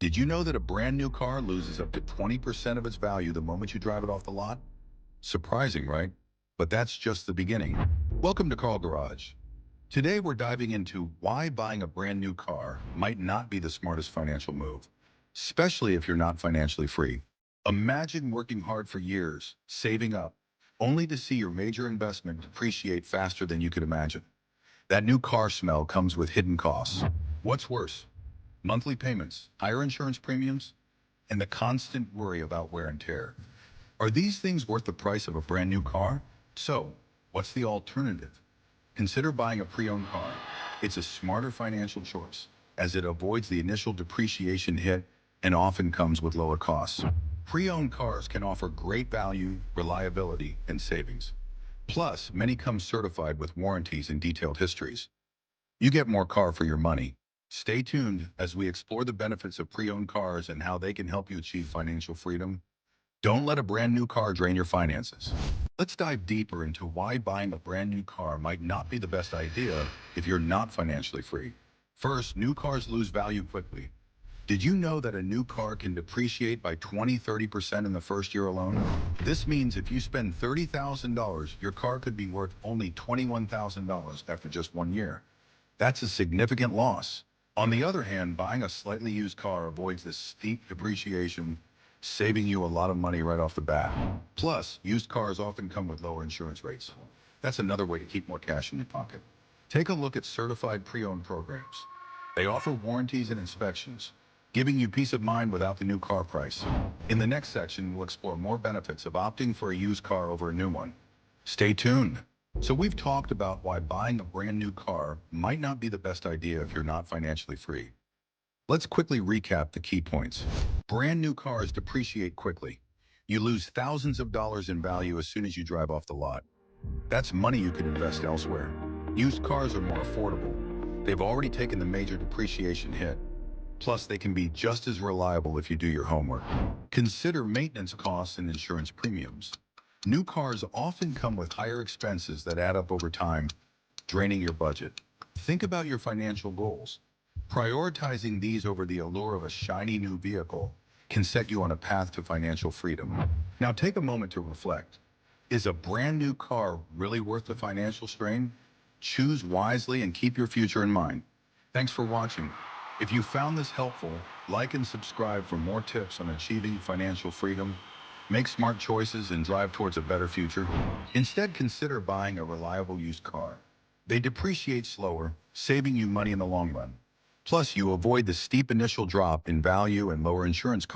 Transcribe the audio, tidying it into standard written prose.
Did you know that a brand new car loses up to 20% of its value the moment you drive it off the lot? Surprising, right? But that's just the beginning. Welcome to Karl Garage. Today we're diving into why buying a brand new car might not be the smartest financial move, especially if you're not financially free. Imagine working hard for years, saving up, only to see your major investment depreciate faster than you could imagine. That new car smell comes with hidden costs. What's worse? Monthly payments, higher insurance premiums, and the constant worry about wear and tear. Are these things worth the price of a brand new car? So, what's the alternative? Consider buying a pre-owned car. It's a smarter financial choice, as it avoids the initial depreciation hit and often comes with lower costs. Pre-owned cars can offer great value, reliability, and savings. Plus, many come certified with warranties and detailed histories. You get more car for your money. Stay tuned as we explore the benefits of pre-owned cars and how they can help you achieve financial freedom. Don't let a brand new car drain your finances. Let's dive deeper into why buying a brand new car might not be the best idea if you're not financially free. First, new cars lose value quickly. Did you know that a new car can depreciate by 30% in the first year alone? This means if you spend $30,000, your car could be worth only $21,000 after just 1 year. That's a significant loss. On the other hand, buying a slightly used car avoids this steep depreciation, saving you a lot of money right off the bat. Plus, used cars often come with lower insurance rates. That's another way to keep more cash in your pocket. Take a look at certified pre-owned programs. They offer warranties and inspections, giving you peace of mind without the new car price. In the next section, we'll explore more benefits of opting for a used car over a new one. Stay tuned. So we've talked about why buying a brand new car might not be the best idea if you're not financially free. Let's quickly recap the key points. Brand new cars depreciate quickly. You lose thousands of dollars in value as soon as you drive off the lot. That's money you could invest elsewhere. Used cars are more affordable. They've already taken the major depreciation hit. Plus, they can be just as reliable if you do your homework. Consider maintenance costs and insurance premiums. New cars often come with higher expenses that add up over time, draining your budget. Think about your financial goals. Prioritizing these over the allure of a shiny new vehicle can set you on a path to financial freedom. Now take a moment to reflect. Is a brand new car really worth the financial strain? Choose wisely and keep your future in mind. Thanks for watching. If you found this helpful, like and subscribe for more tips on achieving financial freedom. Make smart choices and drive towards a better future. Instead, consider buying a reliable used car. They depreciate slower, saving you money in the long run. Plus, you avoid the steep initial drop in value and lower insurance costs.